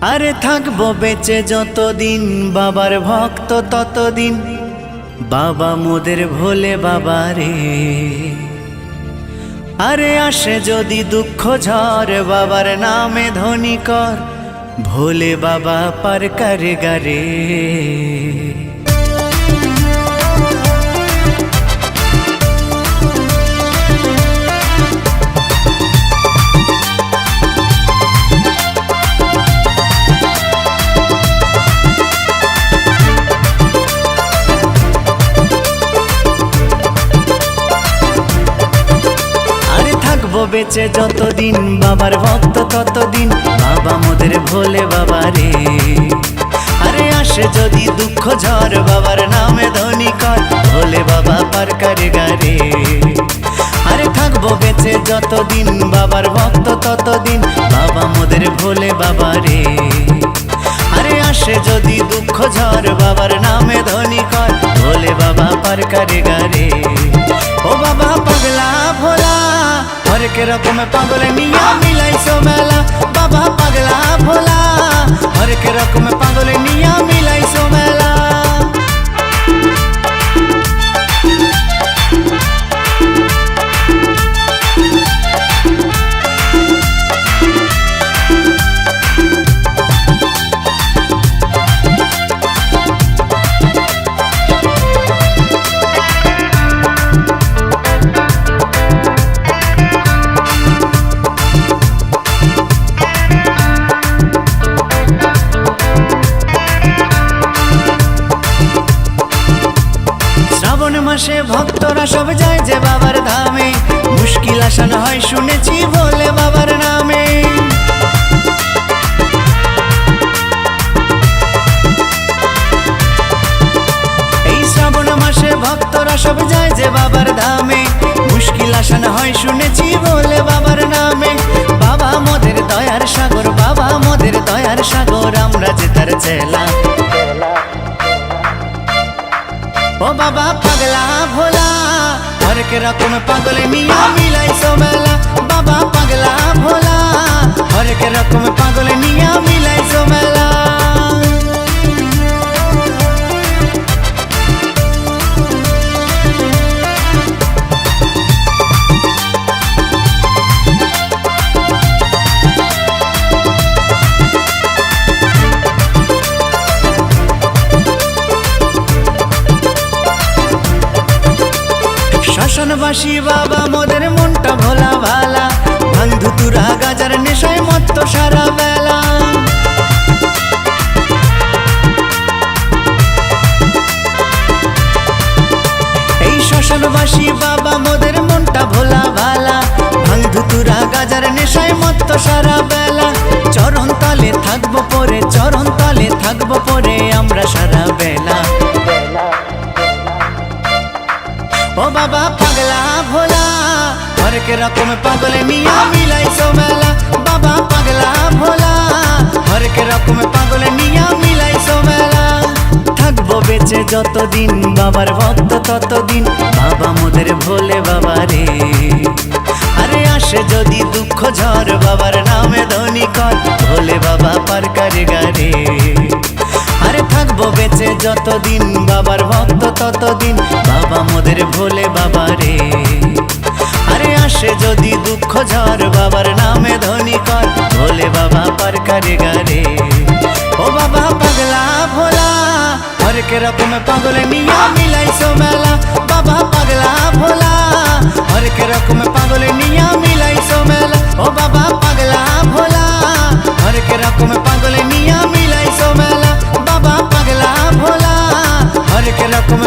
আরে থাকবো বেঁচে যতদিন বাবার ভক্ত ততদিন, বাবা মোদের ভোলে বাবা রে। আরে আসে যদি দুঃখ ঝড় বাবার নামে ধ্বনি কর, ভোলে বাবা পার করে গারে। বেঁচে যতদিন বাবার ভক্ত ততদিন, বাবা মোদের ভোলে বাবা রে। আরে আসে যদি দুঃখ ঝড় বাবার নামে ধ্বনি কর, ভোলে বাবা পার করে গারে। আরে থাকবো বেঁচে যতদিন বাবার ভক্ত ততদিন, বাবা মোদের ভোলে বাবা রে। আরে আসে যদি দুঃখ ঝড় বাবার নামে ধ্বনি কর, ভোলে বাবা পার করে গারে। ও বাবা পাগলা ভোলা হরেক রকম পাগল নিয়া মিলাইছো মেলা, বাবা পাগলা ভোলা হরেক রকম পাগল নিয়া মিলাইছো মেলা। মাসে ভক্তরা সব যায় যে বাবার ধামে, মুশকিল আসান হয় শুনেছি ভোলে বাবার নামে। এই শ্রাবণ মাসে ভক্তরা সব যায় যে বাবার ধামে, মুশকিল আসান হয় শুনেছি ভোলে বাবার নামে। বাবা মোদের দয়ার সাগর, বাবা মোদের দয়ার সাগর, আমরা যে তার চেলা। ও বাবা পাগলা ভোলা হরেক রকম পাগল নিয়া মিলাইছো মেলা, বাবা পাগলা ভোলা হরেক রকম পাগল নিয়া মিলাইছো মেলা। শ্মশানবাসী বাবা মোদের মনটা ভোলা ভালা, ভাঙ ধুতুরা গাজার নেশায় মত্ত সারা বেলা। এই শ্মশানবাসী বাবা মোদের মনটা ভোলা ভালা, ভাঙ ধুতুরা গাজার নেশায় মত্ত সারা বেলা। চরণ তলে থাকবো পরে, চরণ তলে থাকবো পরে আমরা সারা বেলা। ও বাবা পাগলা ভোলা হরেক রকম পাগল নিয়া মিলাইছো মেলা, বাবা পাগলা ভোলা হরেক রকম পাগল নিয়া মিলাইছো মেলা। থাকবো বেঁচে যতদিন বাবার ভক্ত ততদিন, বাবা মোদের ভোলে বাবা রে। আরে আসে যদি দুঃখ ঝড় বাবার নামে ধ্বনি কর, ভোলে বাবা পার করে গারে। আরে থাকবো বেঁচে যতদিন বাবার ভক্ত ততদিন, বাবা মোদের ভোলে বাবা রে। আরে আসে যদি দুঃখ ঝড় বাবার নামে ধ্বনি কর, ভোলে বাবা পার করে গারে। ও বাবা পাগলা ভোলা হরেক রকম পাগল নিয়া মিলাইছো মেলা, বাবা পাগলা ভোলা হরেক রকম পাগল নিয়া মিলাইছো মেলা। ও বাবা পাগলা ভোলা হরেক রকম পাগল নিয়া মিলাইছো মেলা, বাবা পাগলা ভোলা হরেক রকম